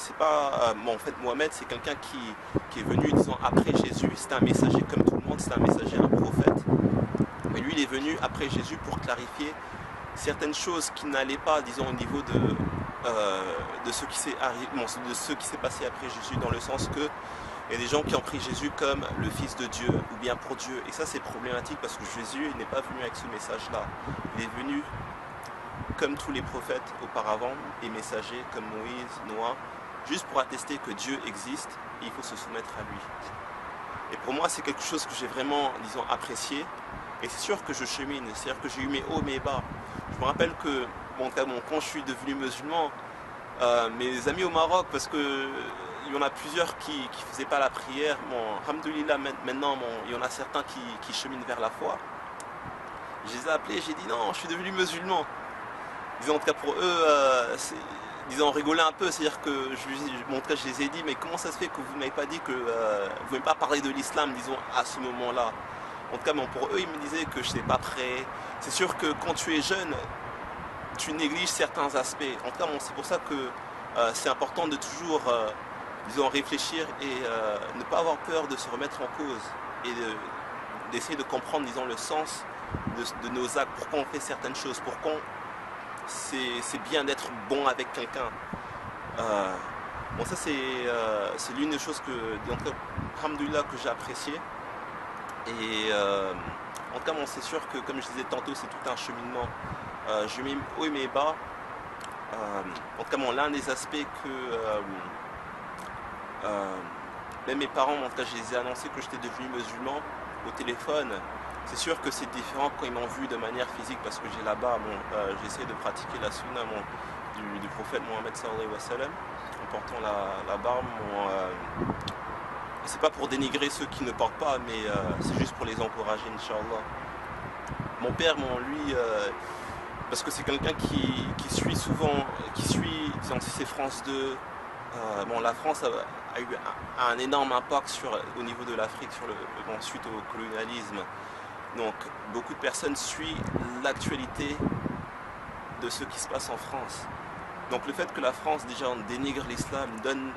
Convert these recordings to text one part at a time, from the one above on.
c'est pas bon, en fait Mohamed c'est quelqu'un qui est venu disons après Jésus, c'était un messager comme tout le monde, c'était un messager, un prophète, mais lui il est venu après Jésus pour clarifier certaines choses qui n'allaient pas disons au niveau de ce qui s'est arrivé, bon, de ce qui s'est passé après Jésus, dans le sens que il y a des gens qui ont pris Jésus comme le Fils de Dieu ou bien pour Dieu, et ça c'est problématique parce que Jésus n'est pas venu avec ce message là, il est venu comme tous les prophètes auparavant et messagers comme Moïse, Noah, juste pour attester que Dieu existe et il faut se soumettre à lui. Et pour moi c'est quelque chose que j'ai vraiment disons apprécié, et c'est sûr que je chemine, c'est-à-dire que j'ai eu mes hauts et mes bas. Je me rappelle que bon, quand je suis devenu musulman, mes amis au Maroc, parce que il y en a plusieurs qui ne faisaient pas la prière, bon, alhamdoulilah, maintenant bon, il y en a certains qui cheminent vers la foi. Je les ai appelés, j'ai dit non, je suis devenu musulman. Disons, en tout cas pour eux, disons, on rigolait un peu, c'est-à-dire que je les ai dit, mais comment ça se fait que vous ne m'avez pas dit que vous ne voulez pas parler de l'islam, disons, à ce moment-là. En tout cas, bon, pour eux, ils me disaient que je n'étais pas prêt. C'est sûr que quand tu es jeune, tu négliges certains aspects. En tout cas, bon, c'est pour ça que c'est important de toujours, disons, réfléchir et ne pas avoir peur de se remettre en cause et d'essayer de comprendre, disons, le sens de nos actes, pourquoi on fait certaines choses, pourquoi c'est bien d'être bon avec quelqu'un. Bon, ça c'est l'une des choses que, en tout cas, alhamdoulilah, que j'ai apprécié. Et en tout cas, bon, c'est sûr que, comme je disais tantôt, c'est tout un cheminement. Je mets haut et mes bas. En tout cas, bon, l'un des aspects que même mes parents, en tout cas, je les ai annoncé que j'étais devenu musulman au téléphone. C'est sûr que c'est différent quand ils m'ont vu de manière physique, parce que j'ai là-bas, bon, j'essaie de pratiquer la sunna du prophète Mohammed sallallahu alayhi wa sallam, en portant la barbe. C'est pas pour dénigrer ceux qui ne portent pas, mais c'est juste pour les encourager, Inch'Allah. Mon père, bon, lui, parce que c'est quelqu'un qui suit souvent, disons, si c'est France 2, bon, la France a eu un énorme impact au niveau de l'Afrique bon, suite au colonialisme. Donc beaucoup de personnes suivent l'actualité de ce qui se passe en France. Donc le fait que la France déjà dénigre l'islam, donne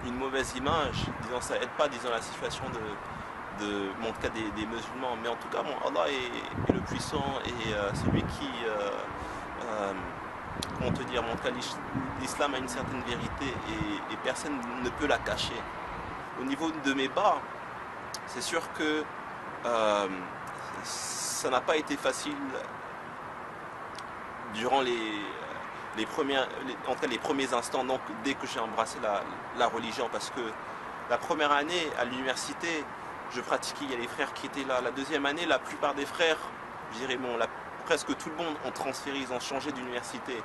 une mauvaise image, disons, ça aide pas, disons, la situation bon, en tout cas des musulmans. Mais en tout cas, bon, Allah est le puissant et celui qui, comment te dire, en tout cas, l'islam a une certaine vérité et personne ne peut la cacher. Au niveau de mes bas, c'est sûr que ça n'a pas été facile durant les premiers instants, donc dès que j'ai embrassé la religion, parce que la première année à l'université, je pratiquais, il y a les frères qui étaient là. La deuxième année, la plupart des frères, je dirais bon, presque tout le monde ont transféré, ils ont changé d'université.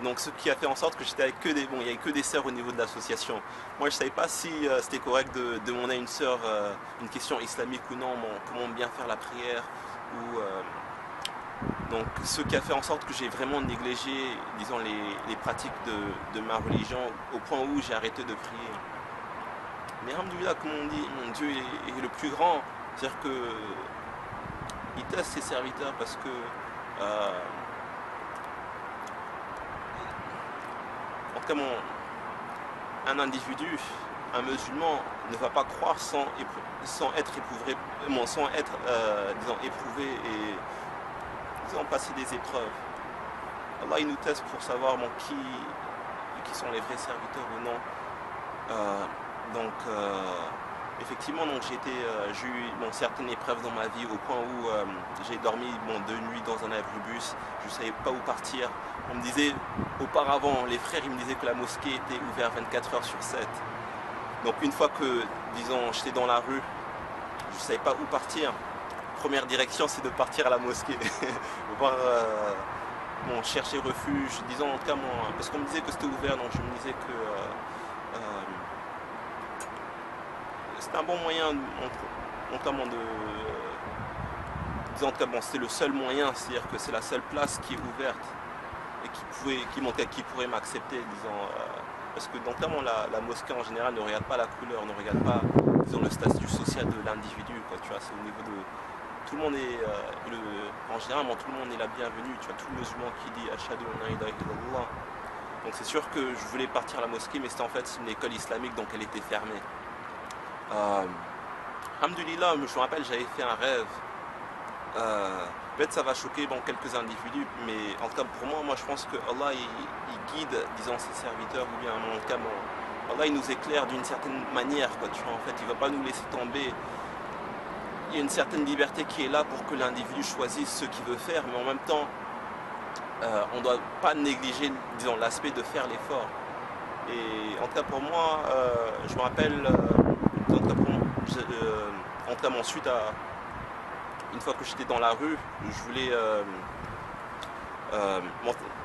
Donc ce qui a fait en sorte que j'étais avec il n'y avait que des sœurs au niveau de l'association. Moi je ne savais pas si c'était correct de demander à une sœur une question islamique ou non, comment bien faire la prière. Donc ce qui a fait en sorte que j'ai vraiment négligé, disons, les pratiques de ma religion au point où j'ai arrêté de prier. Mais alhamdoulilah, comme on dit, mon Dieu est le plus grand. C'est-à-dire que il teste ses serviteurs parce que en tout cas, un individu, un musulman, ne va pas croire sans être éprouvé, disons, éprouvé et disons, passer des épreuves. Allah il nous teste pour savoir qui sont les vrais serviteurs ou non. Effectivement, j'ai eu certaines épreuves dans ma vie au point où j'ai dormi 2 nuits dans un abribus, je ne savais pas où partir. On me disait, auparavant, les frères ils me disaient que la mosquée était ouverte 24 heures sur 7. Donc une fois que, disons, j'étais dans la rue, je ne savais pas où partir. Première direction, c'est de partir à la mosquée, voir, chercher refuge, disons, en tout cas, parce qu'on me disait que c'était ouvert, donc je me disais que c'était un bon moyen, notamment disons, en tout cas, c'était le seul moyen, c'est-à-dire que c'est la seule place qui est ouverte et qui pourrait m'accepter, disons, parce que notamment la mosquée en général ne regarde pas la couleur, ne regarde pas, disons, le statut social de l'individu, quoi, tu vois, c'est au niveau de tout le monde est en général, tout le monde est la bienvenue, tu vois, tout musulman qui dit Ashhadu an la ilaha illallah, Donc c'est sûr que je voulais partir à la mosquée, mais c'était en fait une école islamique, donc elle était fermée. Alhamdulillah, je me rappelle, j'avais fait un rêve. Peut-être ça va choquer quelques individus, mais en tout cas pour moi, je pense que Allah il guide, disons, ses serviteurs, ou bien en tout cas, Allah il nous éclaire d'une certaine manière, quoi, tu vois, en fait, il ne va pas nous laisser tomber. Il y a une certaine liberté qui est là pour que l'individu choisisse ce qu'il veut faire, mais en même temps, on ne doit pas négliger, disons, l'aspect de faire l'effort. Et en tout cas pour moi, je me rappelle, en tout cas pour moi, en tout cas ensuite, une fois que j'étais dans la rue, je voulais,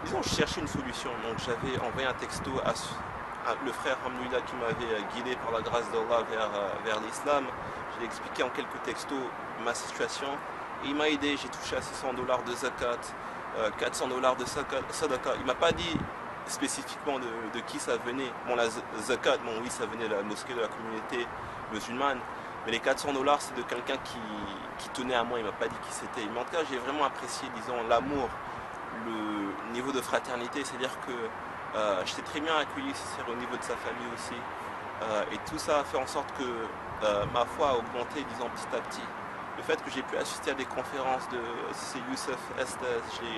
disons, je cherchais une solution. Donc j'avais envoyé un texto à le frère Hamdoulilah qui m'avait guidé par la grâce d'Allah vers l'islam. Je lui ai expliqué en quelques textos ma situation et il m'a aidé. J'ai touché à $600 de zakat, $400 de sadaqa. Il ne m'a pas dit spécifiquement de qui ça venait. Bon, la zakat, bon oui, ça venait de la mosquée de la communauté musulmane, mais les $400 c'est de quelqu'un qui tenait à moi. Il ne m'a pas dit qui c'était. Mais en tout cas, j'ai vraiment apprécié, disons, l'amour, le niveau de fraternité, c'est-à-dire que j'étais très bien accueilli au niveau de sa famille aussi, et tout ça a fait en sorte que ma foi a augmenté, disons, petit à petit. Le fait que j'ai pu assister à des conférences de Youssef Estes,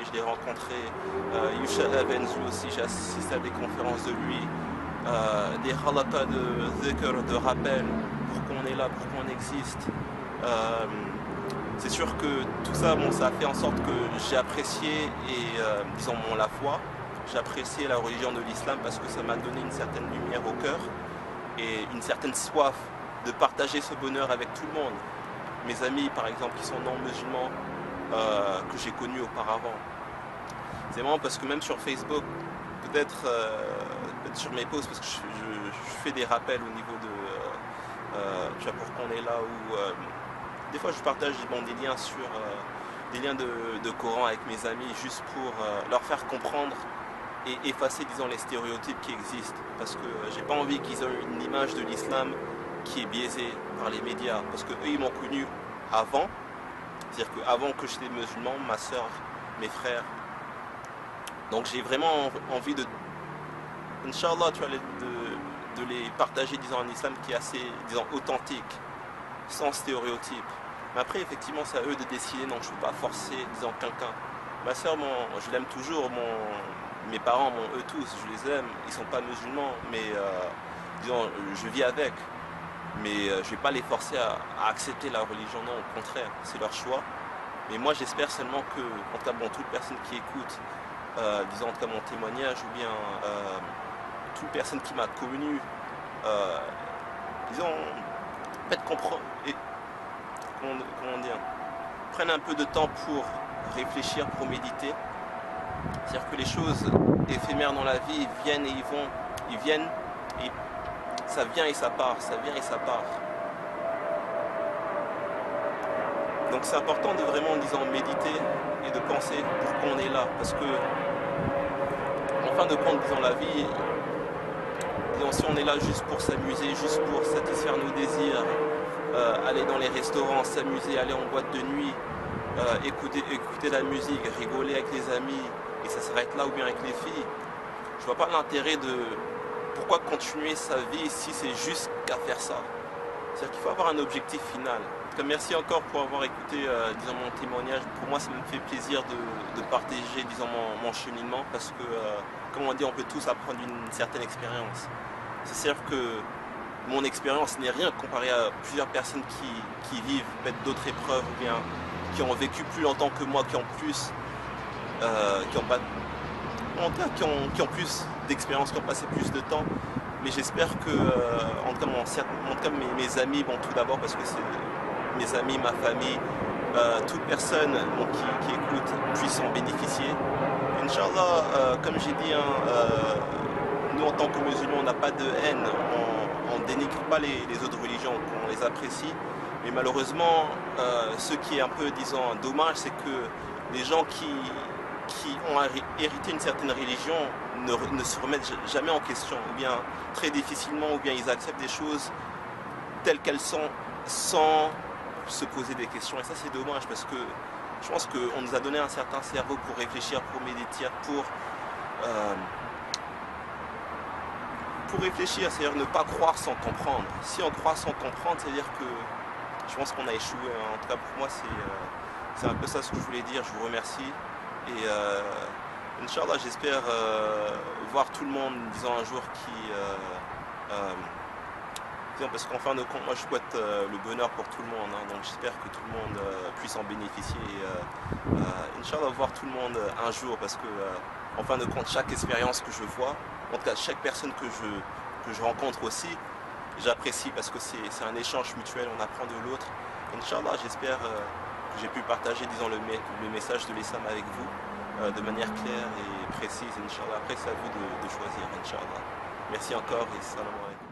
je l'ai rencontré, Yusha Evans aussi, j'ai assisté à des conférences de lui, des halakas de zikr, de rappel, pourquoi on est là, pourquoi on existe. C'est sûr que tout ça, ça a fait en sorte que j'ai apprécié, disons, la foi. J'ai apprécié la religion de l'islam parce que ça m'a donné une certaine lumière au cœur et une certaine soif de partager ce bonheur avec tout le monde. Mes amis, par exemple, qui sont non musulmans, que j'ai connus auparavant. C'est marrant parce que même sur Facebook, peut-être sur mes posts, parce que je fais des rappels au niveau de tu vois, pourquoi on est là, ou des fois je partage des liens sur des liens de Coran avec mes amis, juste pour leur faire comprendre et effacer, disons, les stéréotypes qui existent, parce que j'ai pas envie qu'ils aient une image de l'islam qui est biaisée par les médias, parce que eux ils m'ont connu avant, c'est-à-dire qu'avant que j'étais musulman, ma soeur, mes frères, donc j'ai vraiment envie de, Inch'Allah, tu vois, de les partager, disons, un islam qui est assez, disons, authentique, sans stéréotypes. Mais après, effectivement, c'est à eux de décider, donc je ne peux pas forcer, disons, quelqu'un. Ma soeur, je l'aime toujours, mes parents, eux tous, je les aime, ils ne sont pas musulmans, mais disons, je vis avec. Mais je ne vais pas les forcer à accepter la religion, non, au contraire, c'est leur choix. Mais moi, j'espère seulement que, en tout cas, toute personne qui écoute, disons, en tout cas, mon témoignage, ou bien toute personne qui m'a connu, disons, en fait, comprendre, et comment dire, prennent un peu de temps pour réfléchir, pour méditer. C'est-à-dire que les choses éphémères dans la vie viennent et ils viennent, et ça vient et ça part, ça vient et ça part. Donc c'est important de vraiment, disons, méditer et de penser pourquoi on est là, parce que en fin de compte, disons, la vie, disons, si on est là juste pour s'amuser, juste pour satisfaire nos désirs, aller dans les restaurants, s'amuser, aller en boîte de nuit, écouter la musique, rigoler avec les amis, et ça s'arrête là, ou bien avec les filles, je vois pas l'intérêt de pourquoi continuer sa vie si c'est juste qu'à faire ça. C'est-à-dire qu'il faut avoir un objectif final. Donc, merci encore pour avoir écouté, disons, mon témoignage. Pour moi, ça me fait plaisir de partager, disons, mon cheminement, parce que, comme on dit, on peut tous apprendre une certaine expérience. C'est sûr que mon expérience n'est rien comparé à plusieurs personnes qui vivent peut-être d'autres épreuves, ou bien qui ont vécu plus longtemps que moi, qui ont plus, qui ont plus d'expérience, qui ont passé plus de temps. Mais j'espère que, en tout cas, mes amis, tout d'abord, parce que c'est mes amis, ma famille, toute personne qui écoute puisse en bénéficier. Inch'Allah, comme j'ai dit, nous en tant que musulmans, on n'a pas de haine, on ne dénigre pas les autres religions, on les apprécie. Mais malheureusement, ce qui est un peu, disons, dommage, c'est que les gens qui ont hérité une certaine religion ne se remettent jamais en question, ou bien très difficilement, ou bien ils acceptent des choses telles qu'elles sont sans se poser des questions. Et ça, c'est dommage, parce que je pense qu'on nous a donné un certain cerveau pour réfléchir, pour méditer, pour pour réfléchir, c'est-à-dire ne pas croire sans comprendre. Si on croit sans comprendre, c'est-à-dire que je pense qu'on a échoué. En tout cas pour moi, c'est un peu ça ce que je voulais dire. Je vous remercie. Et Inch'Allah, j'espère voir tout le monde, disons, un jour parce qu'en fin de compte, moi je souhaite le bonheur pour tout le monde, hein, donc j'espère que tout le monde puisse en bénéficier. Inch'Allah, voir tout le monde un jour, parce que en fin de compte, chaque expérience que je vois, en tout cas chaque personne que je rencontre aussi, j'apprécie parce que c'est un échange mutuel, on apprend de l'autre. Inch'Allah, j'espère que j'ai pu partager, disons, le message de l'islam avec vous de manière claire et précise. Inch'Allah, après c'est à vous de choisir, Inch'Allah. Merci encore et salam alaikum.